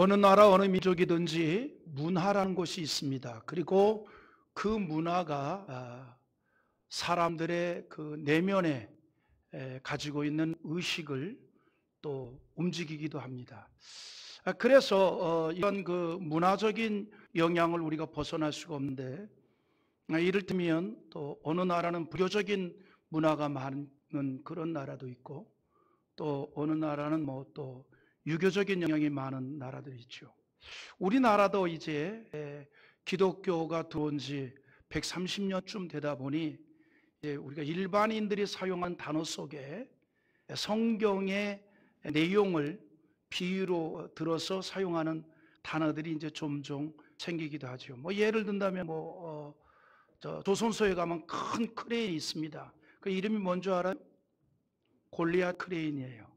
어느 나라 어느 민족이든지 문화라는 것이 있습니다. 그리고 그 문화가 사람들의 그 내면에 가지고 있는 의식을 또 움직이기도 합니다. 그래서 이런 그 문화적인 영향을 우리가 벗어날 수가 없는데, 이를테면 또 어느 나라는 불교적인 문화가 많은 그런 나라도 있고, 또 어느 나라는 뭐 또 유교적인 영향이 많은 나라들이 있죠. 우리나라도 이제 기독교가 들어온 지 130년쯤 되다 보니 이제 우리가 일반인들이 사용한 단어 속에 성경의 내용을 비유로 들어서 사용하는 단어들이 이제 종종 생기기도 하죠. 뭐 예를 든다면 조선소에 가면 큰 크레인이 있습니다. 그 이름이 뭔지 알아요? 골리앗 크레인이에요.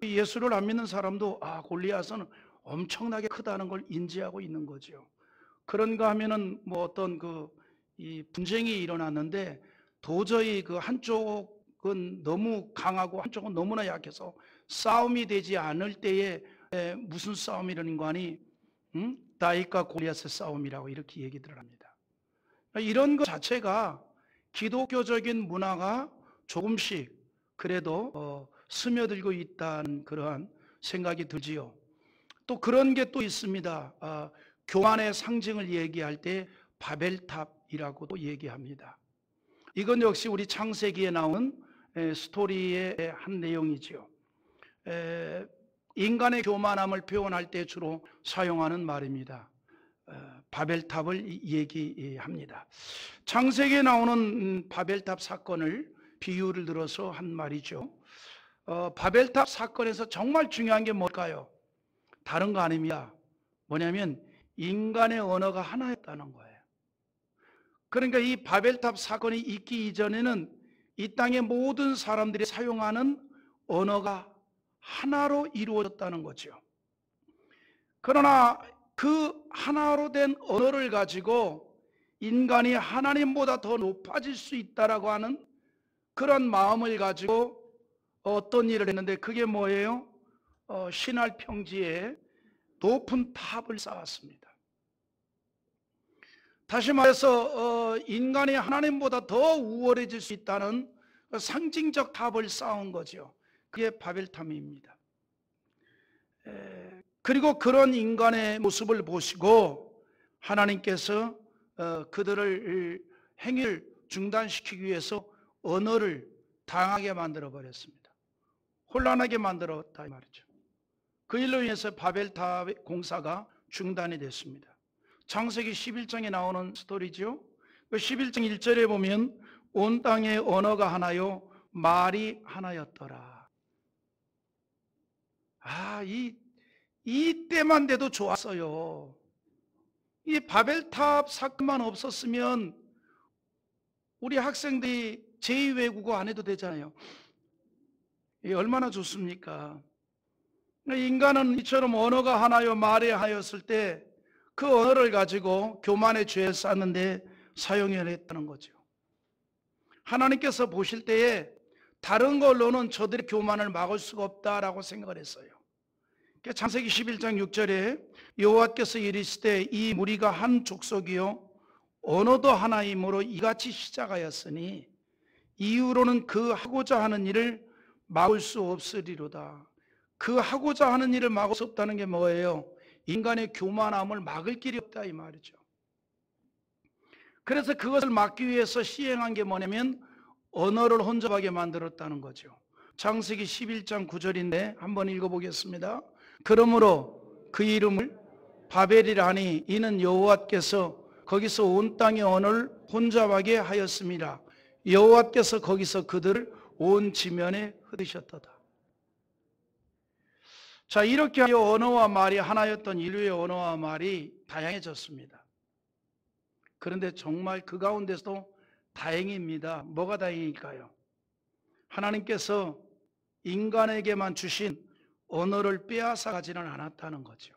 예수를 안 믿는 사람도 골리앗은 엄청나게 크다는 걸 인지하고 있는 거죠. 그런가 하면은 뭐 어떤 이 분쟁이 일어났는데 도저히 그 한쪽은 너무 강하고 한쪽은 너무나 약해서 싸움이 되지 않을 때에 무슨 싸움이라는 거 아니? 다윗과 골리앗의 싸움이라고 이렇게 얘기들을 합니다. 이런 것 자체가 기독교적인 문화가 조금씩 그래도 스며들고 있다는 그러한 생각이 들지요. 또 그런 게 또 있습니다. 교만의 상징을 얘기할 때 바벨탑이라고도 얘기합니다. 이건 역시 우리 창세기에 나오는 스토리의 한 내용이지요. 인간의 교만함을 표현할 때 주로 사용하는 말입니다. 바벨탑을 얘기합니다. 창세기에 나오는 바벨탑 사건을 비유를 들어서 한 말이죠. 바벨탑 사건에서 정말 중요한 게 뭘까요? 다른 거 아닙니다. 뭐냐면 인간의 언어가 하나였다는 거예요. 그러니까 이 바벨탑 사건이 있기 이전에는 이 땅의 모든 사람들이 사용하는 언어가 하나로 이루어졌다는 거죠. 그러나 그 하나로 된 언어를 가지고 인간이 하나님보다 더 높아질 수 있다라고 하는 그런 마음을 가지고 어떤 일을 했는데 그게 뭐예요? 신할 평지에 높은 탑을 쌓았습니다. 다시 말해서 인간이 하나님보다 더 우월해질 수 있다는 상징적 탑을 쌓은 거죠. 그게 바벨탑입니다. 그리고 그런 인간의 모습을 보시고 하나님께서 그들을 행위를 중단시키기 위해서 언어를 당하게 만들어 버렸습니다. 혼란하게 만들었다 이 말이죠. 그 일로 인해서 바벨탑 공사가 중단이 됐습니다. 창세기 11장에 나오는 스토리죠. 그 11장 1절에 보면 온 땅의 언어가 하나요 말이 하나였더라. 이때만 돼도 좋았어요. 이 바벨탑 사건만 없었으면 우리 학생들이 제2외국어 안 해도 되잖아요. 얼마나 좋습니까? 인간은 이처럼 언어가 하나요 말이 하나였을 때 그 언어를 가지고 교만의 죄를 쌓는데 사용했다는 거죠. 하나님께서 보실 때에 다른 걸로는 저들의 교만을 막을 수가 없다라고 생각을 했어요. 창세기 11장 6절에 여호와께서 이르시되 이 무리가 한 족속이요 언어도 하나이므로 이같이 시작하였으니 이후로는 그 하고자 하는 일을 막을 수 없으리로다. 그 하고자 하는 일을 막을 수 없다는 게 뭐예요? 인간의 교만함을 막을 길이 없다 이 말이죠. 그래서 그것을 막기 위해서 시행한 게 뭐냐면 언어를 혼잡하게 만들었다는 거죠. 창세기 11장 9절인데 한번 읽어보겠습니다. 그러므로 그 이름을 바벨이라 하니 이는 여호와께서 거기서 온 땅의 언어를 혼잡하게 하였음이라. 여호와께서 거기서 그들을 온 지면에 흩으셨도다. 자, 이렇게 하여 언어와 말이 하나였던 인류의 언어와 말이 다양해졌습니다. 그런데 정말 그 가운데서도 다행입니다. 뭐가 다행일까요? 하나님께서 인간에게만 주신 언어를 빼앗아 가지는 않았다는 거죠.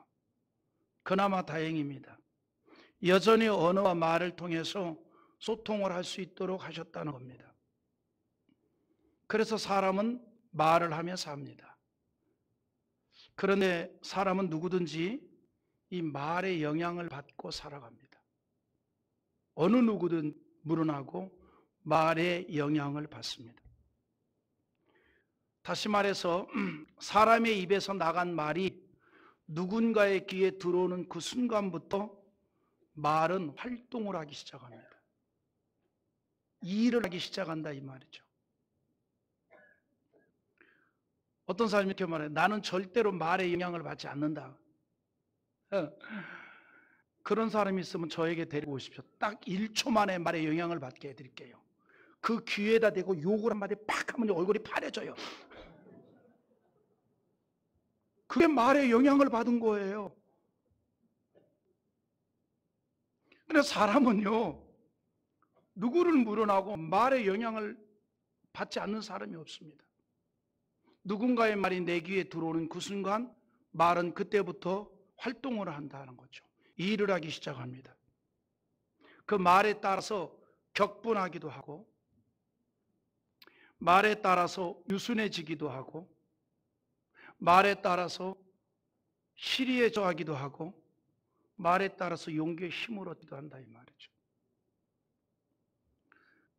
그나마 다행입니다. 여전히 언어와 말을 통해서 소통을 할 수 있도록 하셨다는 겁니다. 그래서 사람은 말을 하며 삽니다. 그런데 사람은 누구든지 이 말의 영향을 받고 살아갑니다. 어느 누구든 물어나고 말의 영향을 받습니다. 다시 말해서 사람의 입에서 나간 말이 누군가의 귀에 들어오는 그 순간부터 말은 활동을 하기 시작합니다. 일을 하기 시작한다 이 말이죠. 어떤 사람이 이렇게 말해요. 나는 절대로 말의 영향을 받지 않는다. 그런 사람이 있으면 저에게 데리고 오십시오. 딱 1초 만에 말의 영향을 받게 해드릴게요. 그 귀에다 대고 욕을 한마디 팍 하면 얼굴이 파래져요. 그게 말의 영향을 받은 거예요. 근데 사람은요, 누구를 물어나고 말의 영향을 받지 않는 사람이 없습니다. 누군가의 말이 내 귀에 들어오는 그 순간 말은 그때부터 활동을 한다는 거죠. 일을 하기 시작합니다. 그 말에 따라서 격분하기도 하고, 말에 따라서 유순해지기도 하고, 말에 따라서 시리해져 하기도 하고, 말에 따라서 용기에 힘을 얻기도 한다 이 말이죠.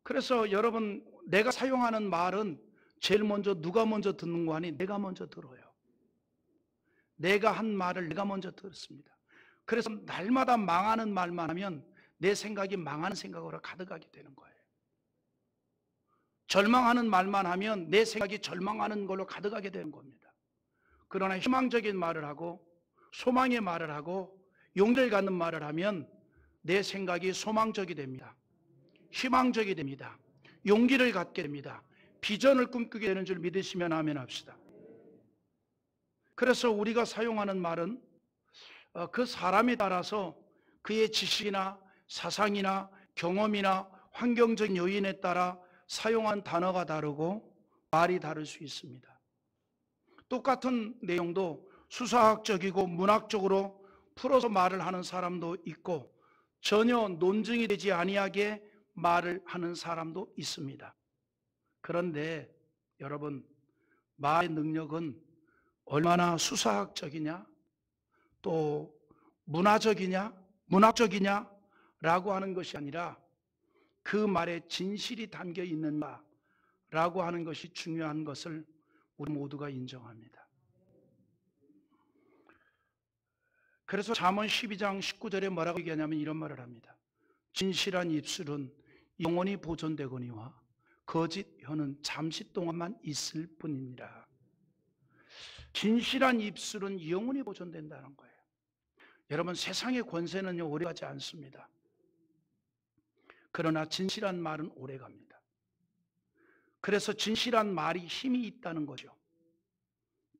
그래서 여러분, 내가 사용하는 말은 제일 먼저 누가 먼저 듣는 거 아니? 내가 먼저 들어요. 내가 한 말을 내가 먼저 들었습니다. 그래서 날마다 망하는 말만 하면 내 생각이 망하는 생각으로 가득하게 되는 거예요. 절망하는 말만 하면 내 생각이 절망하는 걸로 가득하게 되는 겁니다. 그러나 희망적인 말을 하고 소망의 말을 하고 용기를 갖는 말을 하면 내 생각이 소망적이 됩니다. 희망적이 됩니다. 용기를 갖게 됩니다. 비전을 꿈꾸게 되는 줄 믿으시면 아멘 합시다. 그래서 우리가 사용하는 말은 그 사람에 따라서 그의 지식이나 사상이나 경험이나 환경적 요인에 따라 사용한 단어가 다르고 말이 다를 수 있습니다. 똑같은 내용도 수사학적이고 문학적으로 풀어서 말을 하는 사람도 있고 전혀 논증이 되지 아니하게 말을 하는 사람도 있습니다. 그런데 여러분, 말의 능력은 얼마나 수사학적이냐 또 문학적이냐 라고 하는 것이 아니라 그 말에 진실이 담겨 있는가라고 하는 것이 중요한 것을 우리 모두가 인정합니다. 그래서 잠언 12장 19절에 뭐라고 얘기하냐면 이런 말을 합니다. 진실한 입술은 영원히 보존되거니와 거짓 혀는 잠시 동안만 있을 뿐이니라. 진실한 입술은 영원히 보존된다는 거예요. 여러분, 세상의 권세는 오래가지 않습니다. 그러나 진실한 말은 오래갑니다. 그래서 진실한 말이 힘이 있다는 거죠.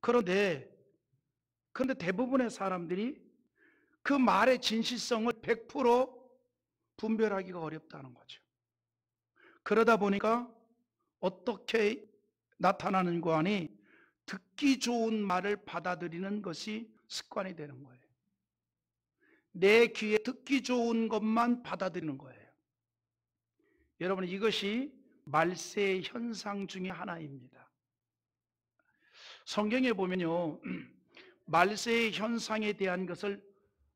그런데 대부분의 사람들이 그 말의 진실성을 100% 분별하기가 어렵다는 거죠. 그러다 보니까 어떻게 나타나는 거 아니 듣기 좋은 말을 받아들이는 것이 습관이 되는 거예요. 내 귀에 듣기 좋은 것만 받아들이는 거예요. 여러분, 이것이 말세의 현상 중에 하나입니다. 성경에 보면요, 말세의 현상에 대한 것을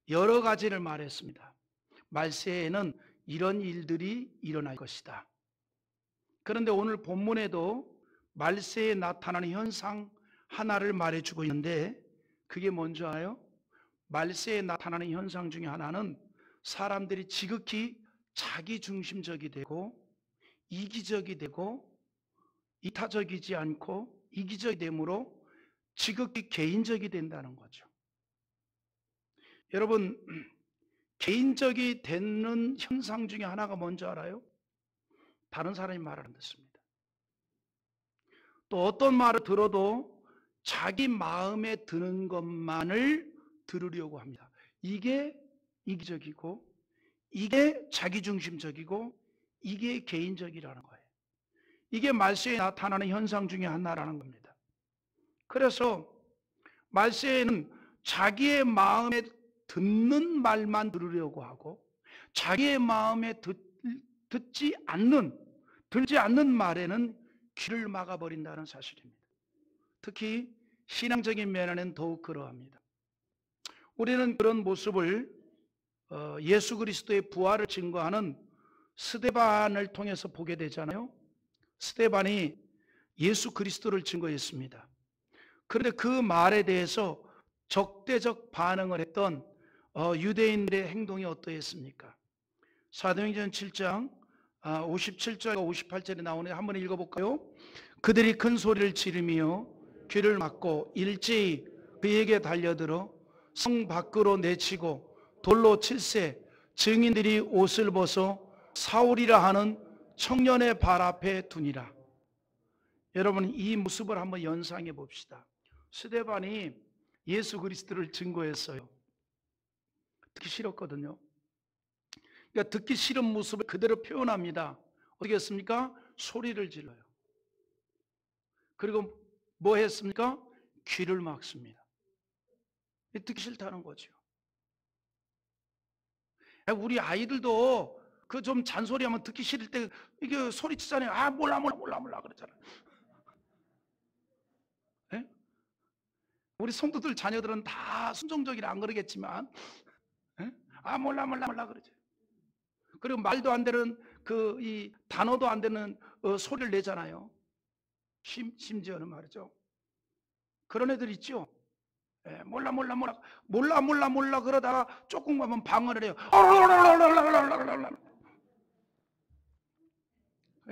여러 가지를 말했습니다. 말세에는 이런 일들이 일어날 것이다. 그런데 오늘 본문에도 말세에 나타나는 현상 하나를 말해주고 있는데 그게 뭔지 알아요? 말세에 나타나는 현상 중에 하나는 사람들이 지극히 자기중심적이 되고 이기적이 되고 이타적이지 않고 이기적이 되므로 지극히 개인적이 된다는 거죠. 여러분, 개인적이 되는 현상 중에 하나가 뭔지 알아요? 다른 사람이 말을 안 듣습니다. 또 어떤 말을 들어도 자기 마음에 드는 것만을 들으려고 합니다. 이게 이기적이고 이게 자기중심적이고 이게 개인적이라는 거예요. 이게 말세에 나타나는 현상 중에 하나라는 겁니다. 그래서 말세에는 자기의 마음에 듣는 말만 들으려고 하고 자기의 마음에 들지 않는 말에는 귀를 막아버린다는 사실입니다. 특히 신앙적인 면에는 더욱 그러합니다. 우리는 그런 모습을 예수 그리스도의 부활을 증거하는 스데반을 통해서 보게 되잖아요. 스데반이 예수 그리스도를 증거했습니다. 그런데 그 말에 대해서 적대적 반응을 했던 유대인들의 행동이 어떠했습니까? 사도행전 7장 57절과 58절에 나오는데 한번 읽어볼까요? 그들이 큰 소리를 지르며 귀를 막고 일제히 그에게 달려들어 성 밖으로 내치고 돌로 칠세 증인들이 옷을 벗어 사울이라 하는 청년의 발 앞에 두니라. 여러분, 이 모습을 한번 연상해 봅시다. 스데반이 예수 그리스도를 증거했어요. 듣기 싫었거든요. 그러니까 듣기 싫은 모습을 그대로 표현합니다. 어떻게 했습니까? 소리를 질러요. 그리고 뭐 했습니까? 귀를 막습니다. 듣기 싫다는 거죠. 우리 아이들도 그 좀 잔소리하면 듣기 싫을 때 이게 소리치잖아요. 아 몰라 그러잖아요. 네? 우리 성도들 자녀들은 다 순종적이라 안 그러겠지만, 네? 아 몰라 그러죠. 그리고 말도 안 되는 이 단어도 안 되는 소리를 내잖아요. 심지어는 말이죠. 그런 애들 있죠. 예, 몰라 그러다가 조금 가면 방언을 해요.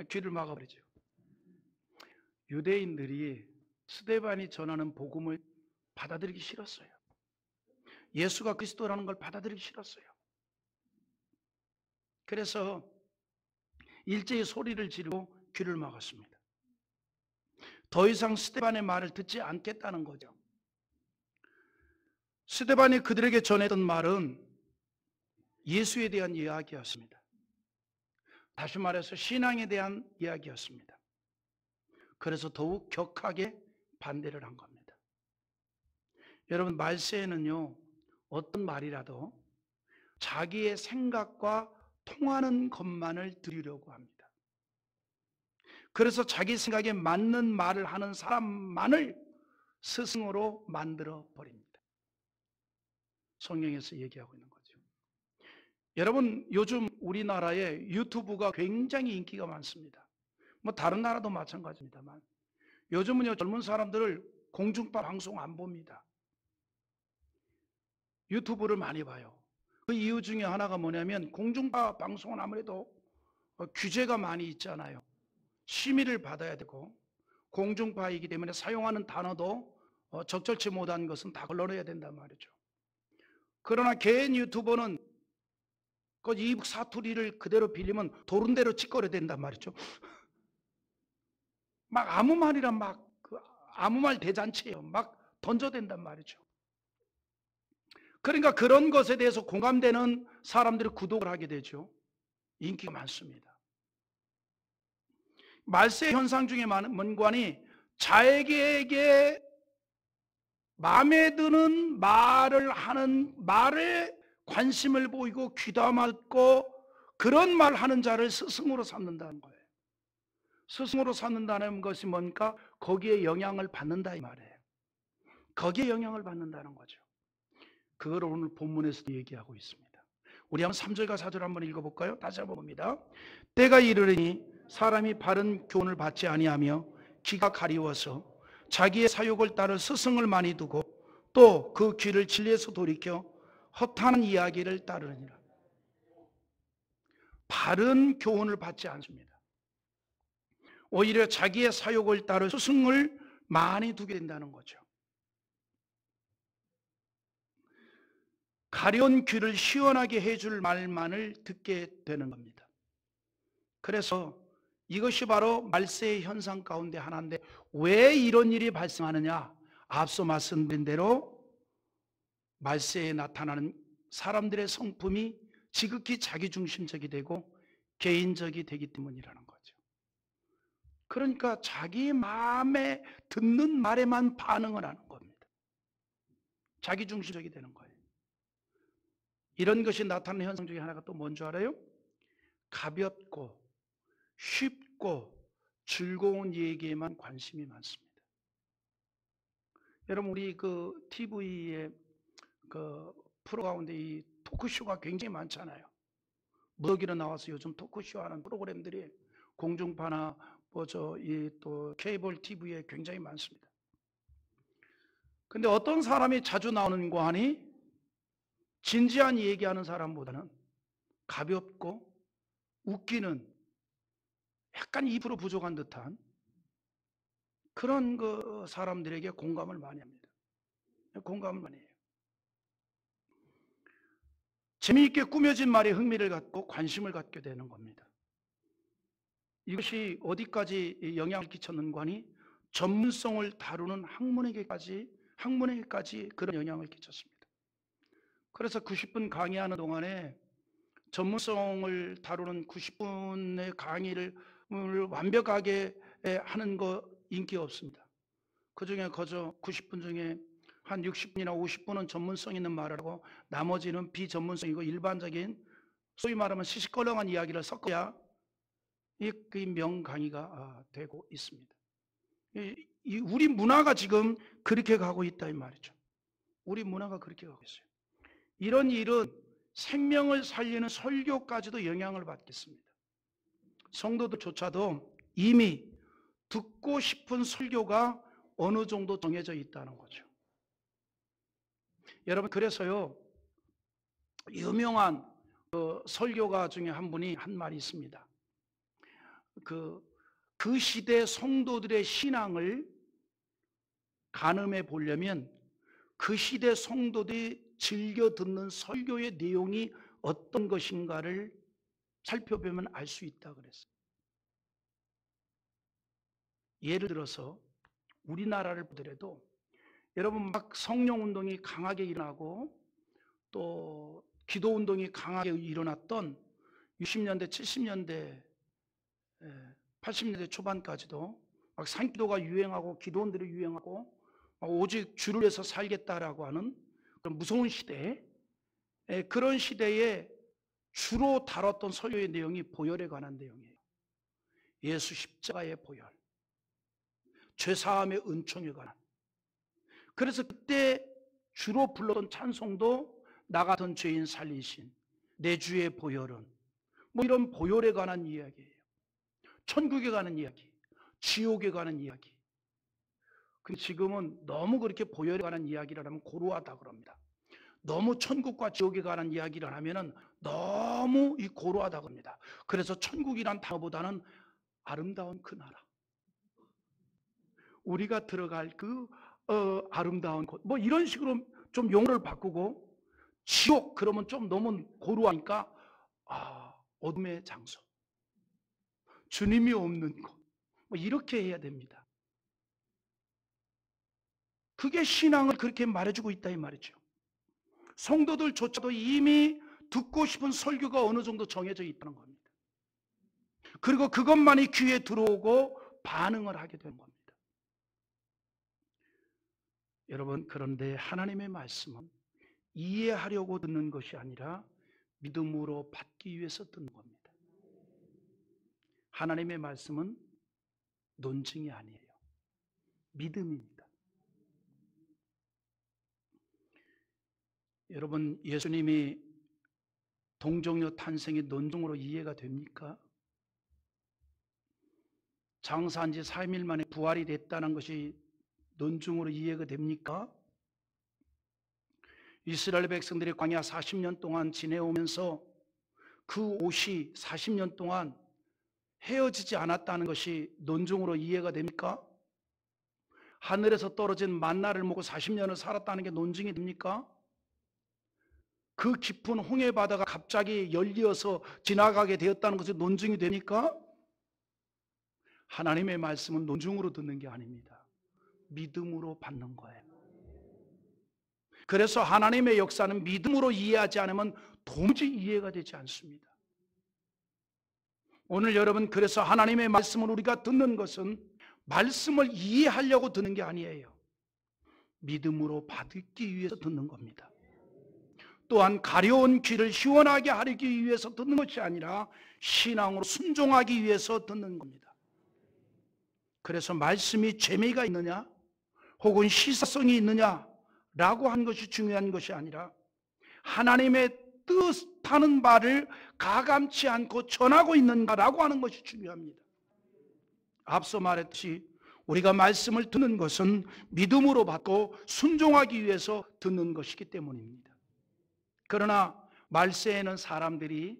귀를 막아버리죠. 유대인들이 스데반이 전하는 복음을 받아들이기 싫었어요. 예수가 그리스도라는 걸 받아들이기 싫었어요. 그래서 일제히 소리를 지르고 귀를 막았습니다. 더 이상 스데반의 말을 듣지 않겠다는 거죠. 스데반이 그들에게 전했던 말은 예수에 대한 이야기였습니다. 다시 말해서 신앙에 대한 이야기였습니다. 그래서 더욱 격하게 반대를 한 겁니다. 여러분, 말세에는요, 어떤 말이라도 자기의 생각과 통하는 것만을 들으려고 합니다. 그래서 자기 생각에 맞는 말을 하는 사람만을 스승으로 만들어 버립니다. 성경에서 얘기하고 있는 거죠. 여러분, 요즘 우리나라에 유튜브가 굉장히 인기가 많습니다. 뭐 다른 나라도 마찬가지입니다만 요즘은요, 젊은 사람들을 공중파 방송 안 봅니다. 유튜브를 많이 봐요. 그 이유 중에 하나가 뭐냐면 공중파 방송은 아무래도 규제가 많이 있잖아요. 심의를 받아야 되고 공중파이기 때문에 사용하는 단어도 적절치 못한 것은 다 걸러내야 된단 말이죠. 그러나 개인 유튜버는 그 이북 사투리를 그대로 빌리면 도른 대로 짓거려야 된단 말이죠. 막 아무 말이란 아무 말 대잔치예요. 막 던져댄단 말이죠. 그러니까 그런 것에 대해서 공감되는 사람들이 구독을 하게 되죠. 인기가 많습니다. 말세 현상 중에 문관이 자에게 마음에 드는 말을 하는 말에 관심을 보이고 귀담았고 그런 말 하는 자를 스승으로 삼는다는 거예요. 스승으로 삼는다는 것이 뭔가 거기에 영향을 받는다 이 말이에요. 거기에 영향을 받는다는 거죠. 그걸 오늘 본문에서도 얘기하고 있습니다. 우리 한번 3절과 4절 한번 읽어볼까요? 다시 한번 봅니다. 때가 이르리니 사람이 바른 교훈을 받지 아니하며 귀가 가리워서 자기의 사욕을 따라 스승을 많이 두고 또 그 귀를 진리에서 돌이켜 허탄한 이야기를 따르느니라. 바른 교훈을 받지 않습니다. 오히려 자기의 사욕을 따라 스승을 많이 두게 된다는 거죠. 가려운 귀를 시원하게 해줄 말만을 듣게 되는 겁니다. 그래서 이것이 바로 말세의 현상 가운데 하나인데 왜 이런 일이 발생하느냐? 앞서 말씀드린 대로 말세에 나타나는 사람들의 성품이 지극히 자기중심적이 되고 개인적이 되기 때문이라는 거죠. 그러니까 자기 마음에 듣는 말에만 반응을 하는 겁니다. 자기중심적이 되는 거예요. 이런 것이 나타나는 현상 중에 하나가 또 뭔 줄 알아요? 가볍고 쉽고 즐거운 얘기에만 관심이 많습니다. 여러분, 우리 그 TV에 그 프로 가운데 이 토크쇼가 굉장히 많잖아요. 무더기로 나와서 요즘 토크쇼 하는 프로그램들이 공중파나 또 케이블 TV에 굉장히 많습니다. 근데 어떤 사람이 자주 나오는 거 하니 진지한 얘기하는 사람보다는 가볍고 웃기는 약간 2% 부족한 듯한 그런 그 사람들에게 공감을 많이 합니다. 공감을 많이 해요. 재미있게 꾸며진 말에 흥미를 갖고 관심을 갖게 되는 겁니다. 이것이 어디까지 영향을 끼쳤는가 하니 전문성을 다루는 학문에게까지 그런 영향을 끼쳤습니다. 그래서 90분 강의하는 동안에 전문성을 다루는 90분의 강의를 완벽하게 하는 거 인기 없습니다. 그중에 그저 90분 중에 한 60분이나 50분은 전문성 있는 말을 하고 나머지는 비전문성이고 일반적인 소위 말하면 시시껄렁한 이야기를 섞어야 이 명강의가 되고 있습니다. 우리 문화가 지금 그렇게 가고 있다 이 말이죠. 우리 문화가 그렇게 가고 있어요. 이런 일은 생명을 살리는 설교까지도 영향을 받겠습니다. 성도들조차도 이미 듣고 싶은 설교가 어느 정도 정해져 있다는 거죠. 여러분, 그래서요, 유명한 설교가 중에 한 분이 한 말이 있습니다. 그 시대 성도들의 신앙을 가늠해 보려면 그 시대 성도들이 즐겨 듣는 설교의 내용이 어떤 것인가를 살펴보면 알 수 있다 그랬어요. 예를 들어서 우리나라를 보더라도 여러분 막 성령운동이 강하게 일어나고 또 기도운동이 강하게 일어났던 60년대, 70년대, 80년대 초반까지도 막 산기도가 유행하고 기도원들이 유행하고 오직 주를 위해서 살겠다라고 하는 그런 무서운 시대, 그런 시대에 주로 다뤘던 설교의 내용이 보혈에 관한 내용이에요. 예수 십자가의 보혈, 죄사함의 은총에 관한. 그래서 그때 주로 불렀던 찬송도 나 같은 죄인 살리신 내 주의 보혈은 이런 보혈에 관한 이야기예요. 천국에 가는 이야기, 지옥에 가는 이야기. 근데 지금은 너무 그렇게 보혈에 관한 이야기를 하면 고루하다 그럽니다. 너무 천국과 지옥에 관한 이야기를 하면은 너무 고루하다 그럽니다. 그래서 천국이란 단어보다는 아름다운 그 나라, 우리가 들어갈 그 아름다운 곳, 이런 식으로 좀 용어를 바꾸고, 지옥 그러면 좀 너무 고루하니까 어둠의 장소, 주님이 없는 곳, 이렇게 해야 됩니다. 그게 신앙을 그렇게 말해주고 있다 이 말이죠. 성도들조차도 이미 듣고 싶은 설교가 어느 정도 정해져 있다는 겁니다. 그리고 그것만이 귀에 들어오고 반응을 하게 되는 겁니다. 여러분, 그런데 하나님의 말씀은 이해하려고 듣는 것이 아니라 믿음으로 받기 위해서 듣는 겁니다. 하나님의 말씀은 논증이 아니에요. 믿음입니다. 여러분, 예수님이 동정녀 탄생이 논증으로 이해가 됩니까? 장사한 지 3일 만에 부활이 됐다는 것이 논증으로 이해가 됩니까? 이스라엘 백성들이 광야 40년 동안 지내오면서 그 옷이 40년 동안 헤어지지 않았다는 것이 논증으로 이해가 됩니까? 하늘에서 떨어진 만나를 먹고 40년을 살았다는 게 논증이 됩니까? 그 깊은 홍해 바다가 갑자기 열리어서 지나가게 되었다는 것이 논증이 됩니까? 하나님의 말씀은 논증으로 듣는 게 아닙니다. 믿음으로 받는 거예요. 그래서 하나님의 역사는 믿음으로 이해하지 않으면 도무지 이해가 되지 않습니다. 오늘 여러분, 그래서 하나님의 말씀을 우리가 듣는 것은 말씀을 이해하려고 듣는 게 아니에요. 믿음으로 받기 위해서 듣는 겁니다. 또한 가려운 귀를 시원하게 하기 위해서 듣는 것이 아니라 신앙으로 순종하기 위해서 듣는 겁니다. 그래서 말씀이 재미가 있느냐, 혹은 시사성이 있느냐라고 한 것이 중요한 것이 아니라 하나님의 뜻하는 바를 가감치 않고 전하고 있는가라고 하는 것이 중요합니다. 앞서 말했듯이 우리가 말씀을 듣는 것은 믿음으로 받고 순종하기 위해서 듣는 것이기 때문입니다. 그러나 말세에는 사람들이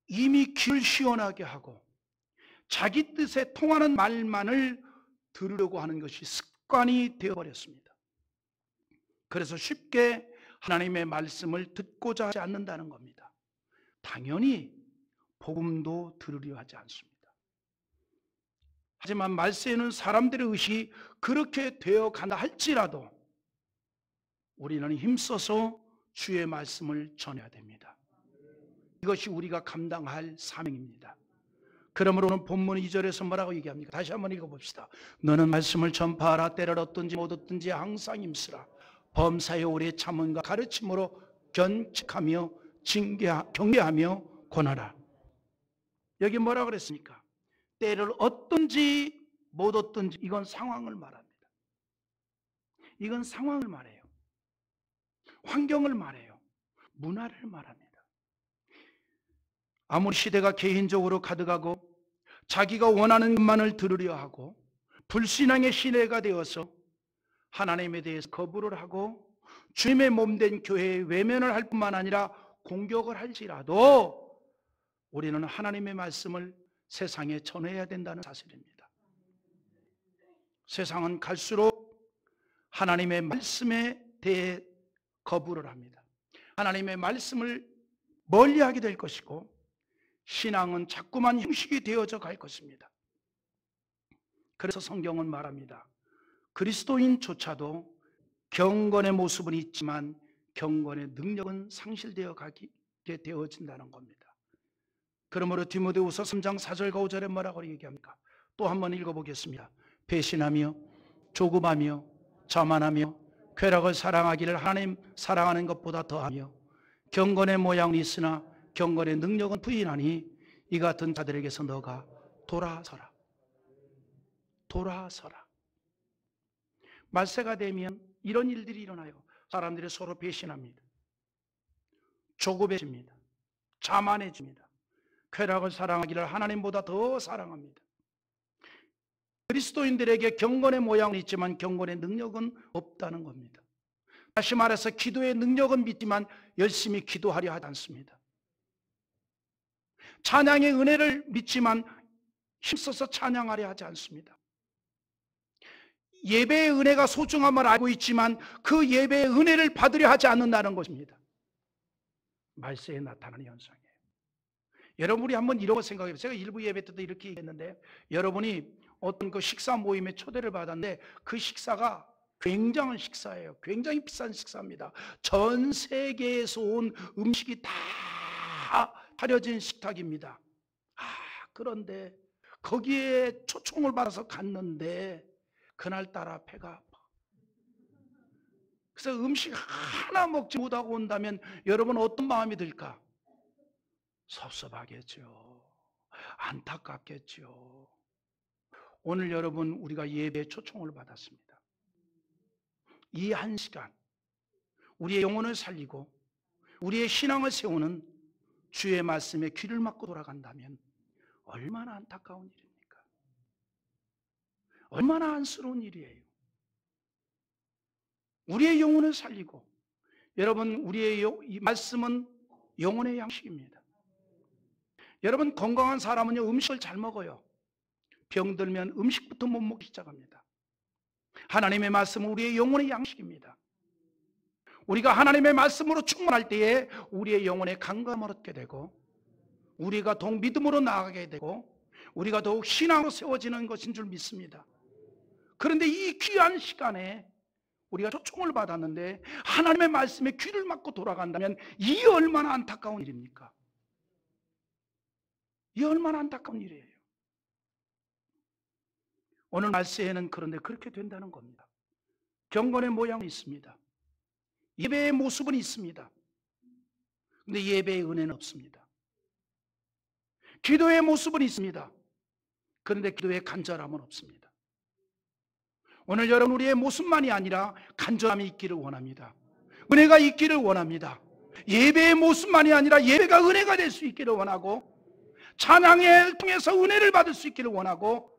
이미 귀를 시원하게 하고 자기 뜻에 통하는 말만을 들으려고 하는 것이 습관이 되어버렸습니다. 그래서 쉽게 하나님의 말씀을 듣고자 하지 않는다는 겁니다. 당연히 복음도 들으려 하지 않습니다. 하지만 말세에는 사람들의 의식이 그렇게 되어 간다 할지라도 우리는 힘써서 주의 말씀을 전해야 됩니다. 이것이 우리가 감당할 사명입니다. 그러므로 오늘 본문 2절에서 뭐라고 얘기합니까? 다시 한번 읽어봅시다. 너는 말씀을 전파하라. 때를 얻든지 못 얻든지 항상 힘쓰라. 범사에 오래 참음과 가르침으로 견책하며 경계하며 권하라. 여기 뭐라고 그랬습니까? 때를 얻든지 못 얻든지, 이건 상황을 말합니다. 이건 상황을 말해요. 환경을 말해요. 문화를 말합니다. 아무리 시대가 개인적으로 가득하고 자기가 원하는 것만을 들으려 하고 불신앙의 시대가 되어서 하나님에 대해서 거부를 하고 주님의 몸된 교회에 외면을 할 뿐만 아니라 공격을 할지라도 우리는 하나님의 말씀을 세상에 전해야 된다는 사실입니다. 세상은 갈수록 하나님의 말씀에 대해 거부를 합니다. 하나님의 말씀을 멀리하게 될 것이고 신앙은 자꾸만 형식이 되어져 갈 것입니다. 그래서 성경은 말합니다. 그리스도인조차도 경건의 모습은 있지만 경건의 능력은 상실되어 가게 되어진다는 겁니다. 그러므로 디모데후서 3장 4절과 5절에 뭐라고 얘기합니까? 또 한번 읽어보겠습니다. 배신하며 조급하며 자만하며 쾌락을 사랑하기를 하나님 사랑하는 것보다 더하며 경건의 모양은 있으나 경건의 능력은 부인하니 이 같은 자들에게서 너가 돌아서라. 돌아서라. 말세가 되면 이런 일들이 일어나요. 사람들이 서로 배신합니다. 조급해집니다. 자만해집니다. 쾌락을 사랑하기를 하나님보다 더 사랑합니다. 그리스도인들에게 경건의 모양은 있지만 경건의 능력은 없다는 겁니다. 다시 말해서 기도의 능력은 믿지만 열심히 기도하려 하지 않습니다. 찬양의 은혜를 믿지만 힘써서 찬양하려 하지 않습니다. 예배의 은혜가 소중함을 알고 있지만 그 예배의 은혜를 받으려 하지 않는다는 것입니다. 말세에 나타나는 현상이에요. 여러분이 한번 이런 거 생각해보세요. 제가 일부 예배 때도 이렇게 얘기했는데, 여러분이 어떤 그 식사 모임에 초대를 받았는데 그 식사가 굉장한 식사예요. 굉장히 비싼 식사입니다. 전 세계에서 온 음식이 다 차려진 식탁입니다. 그런데 거기에 초청을 받아서 갔는데 그날따라 배가 아파. 그래서 음식 하나 먹지 못하고 온다면 여러분 어떤 마음이 들까? 섭섭하겠죠. 안타깝겠죠. 오늘 여러분 우리가 예배에 초청을 받았습니다. 이 한 시간 우리의 영혼을 살리고 우리의 신앙을 세우는 주의 말씀에 귀를 막고 돌아간다면 얼마나 안타까운 일입니까? 얼마나 안쓰러운 일이에요. 우리의 영혼을 살리고, 여러분 우리의 이 말씀은 영혼의 양식입니다. 여러분 건강한 사람은요 음식을 잘 먹어요. 병들면 음식부터 못 먹기 시작합니다. 하나님의 말씀은 우리의 영혼의 양식입니다. 우리가 하나님의 말씀으로 충만할 때에 우리의 영혼에 강감을 얻게 되고 우리가 더욱 믿음으로 나아가게 되고 우리가 더욱 신앙으로 세워지는 것인 줄 믿습니다. 그런데 이 귀한 시간에 우리가 초청을 받았는데 하나님의 말씀에 귀를 막고 돌아간다면 이 얼마나 안타까운 일입니까? 이 얼마나 안타까운 일이에요. 오늘 말세에는 그런데 그렇게 된다는 겁니다. 경건의 모양은 있습니다. 예배의 모습은 있습니다. 그런데 예배의 은혜는 없습니다. 기도의 모습은 있습니다. 그런데 기도의 간절함은 없습니다. 오늘 여러분 우리의 모습만이 아니라 간절함이 있기를 원합니다. 은혜가 있기를 원합니다. 예배의 모습만이 아니라 예배가 은혜가 될 수 있기를 원하고, 찬양을 통해서 은혜를 받을 수 있기를 원하고,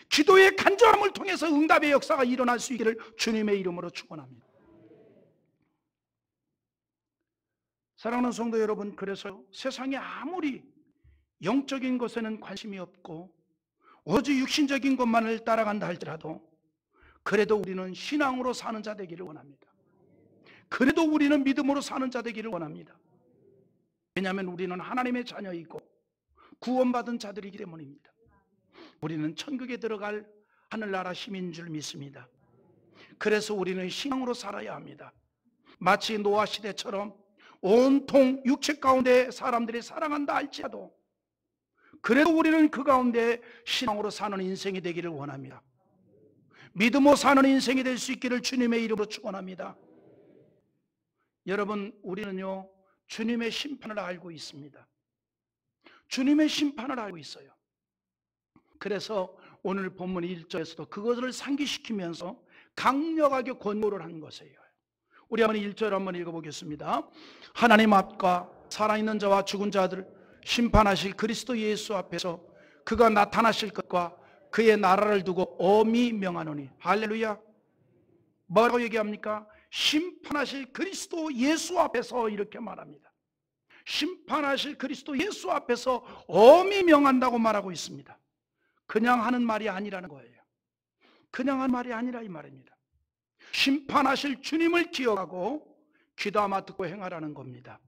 기도의 간절함을 통해서 응답의 역사가 일어날 수 있기를 주님의 이름으로 축원합니다. 사랑하는 성도 여러분, 그래서 세상에 아무리 영적인 것에는 관심이 없고 오직 육신적인 것만을 따라간다 할지라도 그래도 우리는 신앙으로 사는 자 되기를 원합니다. 그래도 우리는 믿음으로 사는 자 되기를 원합니다. 왜냐하면 우리는 하나님의 자녀이고 구원받은 자들이기 때문입니다. 우리는 천국에 들어갈 하늘나라 시민인 줄 믿습니다. 그래서 우리는 신앙으로 살아야 합니다. 마치 노아 시대처럼 온통 육체 가운데 사람들이 살아간다 할지라도 그래도 우리는 그 가운데 신앙으로 사는 인생이 되기를 원합니다. 믿음으로 사는 인생이 될 수 있기를 주님의 이름으로 축원합니다. 여러분, 우리는요 주님의 심판을 알고 있습니다. 주님의 심판을 알고 있어요. 그래서 오늘 본문 1절에서도 그것을 상기시키면서 강력하게 권고를 한 것이에요. 우리 한번 1절 한번 읽어보겠습니다. 하나님 앞과 살아있는 자와 죽은 자들을 심판하실 그리스도 예수 앞에서 그가 나타나실 것과 그의 나라를 두고 엄히 명하노니. 할렐루야. 뭐라고 얘기합니까? 심판하실 그리스도 예수 앞에서 이렇게 말합니다. 심판하실 그리스도 예수 앞에서 엄히 명한다고 말하고 있습니다. 그냥 하는 말이 아니라는 거예요. 그냥 하는 말이 아니라 이 말입니다. 심판하실 주님을 기억하고 귀담아 듣고 행하라는 겁니다.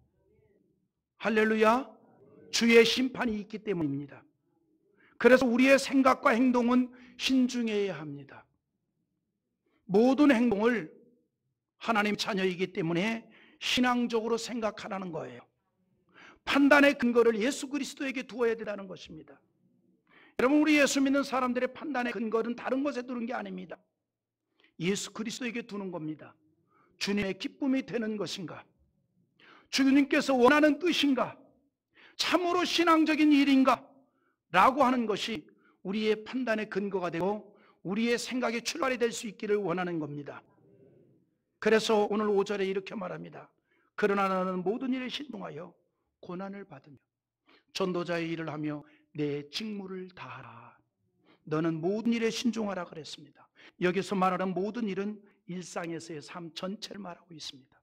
할렐루야. 주의 심판이 있기 때문입니다. 그래서 우리의 생각과 행동은 신중해야 합니다. 모든 행동을 하나님 자녀이기 때문에 신앙적으로 생각하라는 거예요. 판단의 근거를 예수 그리스도에게 두어야 된다는 것입니다. 여러분, 우리 예수 믿는 사람들의 판단의 근거는 다른 것에 두는 게 아닙니다. 예수 그리스도에게 두는 겁니다. 주님의 기쁨이 되는 것인가? 주님께서 원하는 뜻인가? 참으로 신앙적인 일인가? 라고 하는 것이 우리의 판단의 근거가 되고 우리의 생각의 출발이 될 수 있기를 원하는 겁니다. 그래서 오늘 5절에 이렇게 말합니다. 그러나 너는 모든 일에 신중하여 고난을 받으며 전도자의 일을 하며 내 직무를 다하라. 너는 모든 일에 신중하라 그랬습니다. 여기서 말하는 모든 일은 일상에서의 삶 전체를 말하고 있습니다.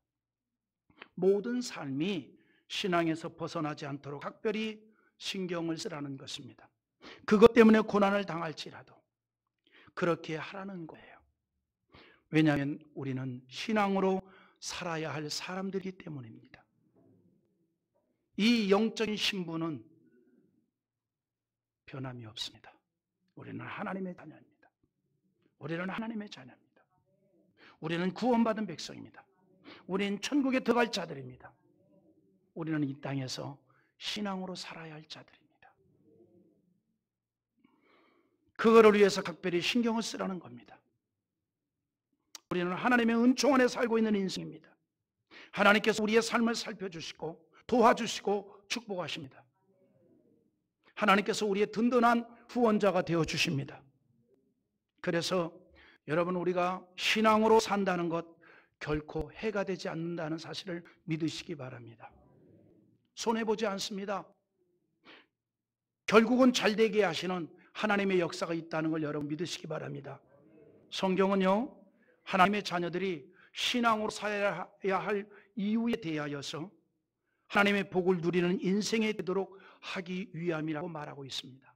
모든 삶이 신앙에서 벗어나지 않도록 각별히 신경을 쓰라는 것입니다. 그것 때문에 고난을 당할지라도 그렇게 하라는 거예요. 왜냐하면 우리는 신앙으로 살아야 할 사람들이기 때문입니다. 이 영적인 신분은 변함이 없습니다. 우리는 하나님의 자녀입니다. 우리는 하나님의 자녀입니다. 우리는 구원받은 백성입니다. 우리는 천국에 들어갈 자들입니다. 우리는 이 땅에서 신앙으로 살아야 할 자들입니다. 그거를 위해서 각별히 신경을 쓰라는 겁니다. 우리는 하나님의 은총 안에 살고 있는 인생입니다. 하나님께서 우리의 삶을 살펴주시고 도와주시고 축복하십니다. 하나님께서 우리의 든든한 후원자가 되어주십니다. 그래서 여러분, 우리가 신앙으로 산다는 것 결코 해가 되지 않는다는 사실을 믿으시기 바랍니다. 손해보지 않습니다. 결국은 잘되게 하시는 하나님의 역사가 있다는 걸 여러분 믿으시기 바랍니다. 성경은요, 하나님의 자녀들이 신앙으로 살아야 할 이유에 대하여서 하나님의 복을 누리는 인생에 되도록 하기 위함이라고 말하고 있습니다.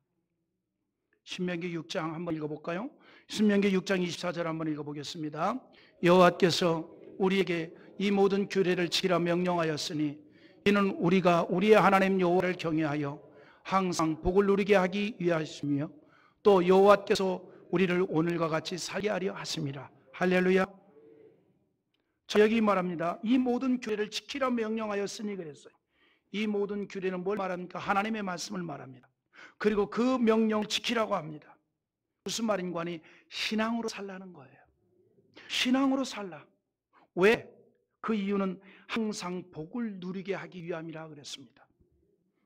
신명기 6장 한번 읽어볼까요? 신명기 6장 24절 한번 읽어보겠습니다. 여호와께서 우리에게 이 모든 규례를 지키라 명령하였으니 이는 우리가 우리의 하나님 여호와를 경외하여 항상 복을 누리게 하기 위하심이며 또 여호와께서 우리를 오늘과 같이 살게 하려 하심이라. 할렐루야. 자, 여기 말합니다. 이 모든 규례를 지키라 명령하였으니 그랬어요. 이 모든 규례는 뭘 말합니까? 하나님의 말씀을 말합니다. 그리고 그 명령을 지키라고 합니다. 무슨 말인가 하니 신앙으로 살라는 거예요. 신앙으로 살라. 왜? 그 이유는 항상 복을 누리게 하기 위함이라 그랬습니다.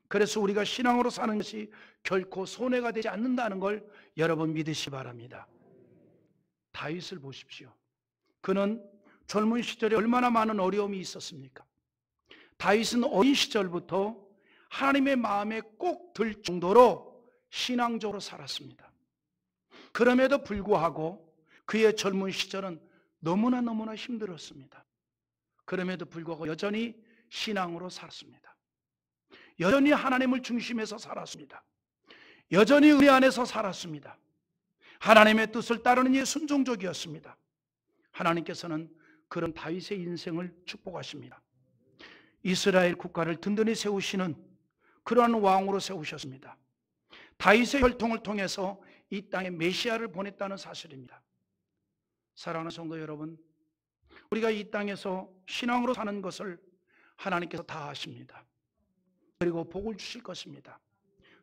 그래서 우리가 신앙으로 사는 것이 결코 손해가 되지 않는다는 걸 여러분 믿으시기 바랍니다. 다윗을 보십시오. 그는 젊은 시절에 얼마나 많은 어려움이 있었습니까? 다윗은 어린 시절부터 하나님의 마음에 꼭 들 정도로 신앙적으로 살았습니다. 그럼에도 불구하고 그의 젊은 시절은 너무나 힘들었습니다. 그럼에도 불구하고 여전히 신앙으로 살았습니다. 여전히 하나님을 중심에서 살았습니다. 여전히 은혜 안에서 살았습니다. 하나님의 뜻을 따르는 이 순종적이었습니다. 하나님께서는 그런 다윗의 인생을 축복하십니다. 이스라엘 국가를 든든히 세우시는 그러한 왕으로 세우셨습니다. 다윗의 혈통을 통해서 이 땅에 메시아를 보냈다는 사실입니다. 사랑하는 성도 여러분, 우리가 이 땅에서 신앙으로 사는 것을 하나님께서 다 아십니다. 그리고 복을 주실 것입니다.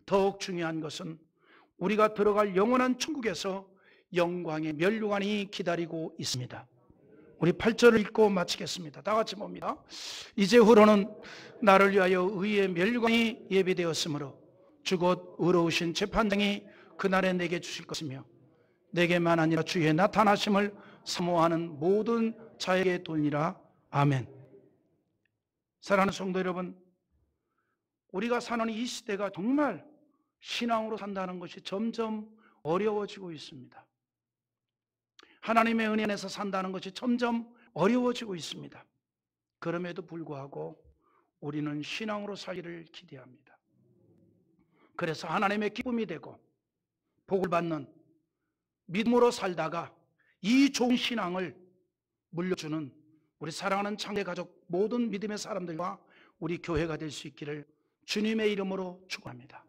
더욱 중요한 것은 우리가 들어갈 영원한 천국에서 영광의 면류관이 기다리고 있습니다. 우리 8절을 읽고 마치겠습니다. 다 같이 봅니다. 이제후로는 나를 위하여 의의 면류관이 예비되었으므로 주 곧 의로우신 재판장이 그날에 내게 주실 것이며 내게만 아니라 주의 나타나심을 사모하는 모든 자에게 도니라. 아멘. 사랑하는 성도 여러분, 우리가 사는 이 시대가 정말 신앙으로 산다는 것이 점점 어려워지고 있습니다. 하나님의 은혜 안에서 산다는 것이 점점 어려워지고 있습니다. 그럼에도 불구하고 우리는 신앙으로 살기를 기대합니다. 그래서 하나님의 기쁨이 되고 복을 받는 믿음으로 살다가 이 좋은 신앙을 물려주는 우리 사랑하는 창대 가족 모든 믿음의 사람들과 우리 교회가 될 수 있기를 주님의 이름으로 축원합니다.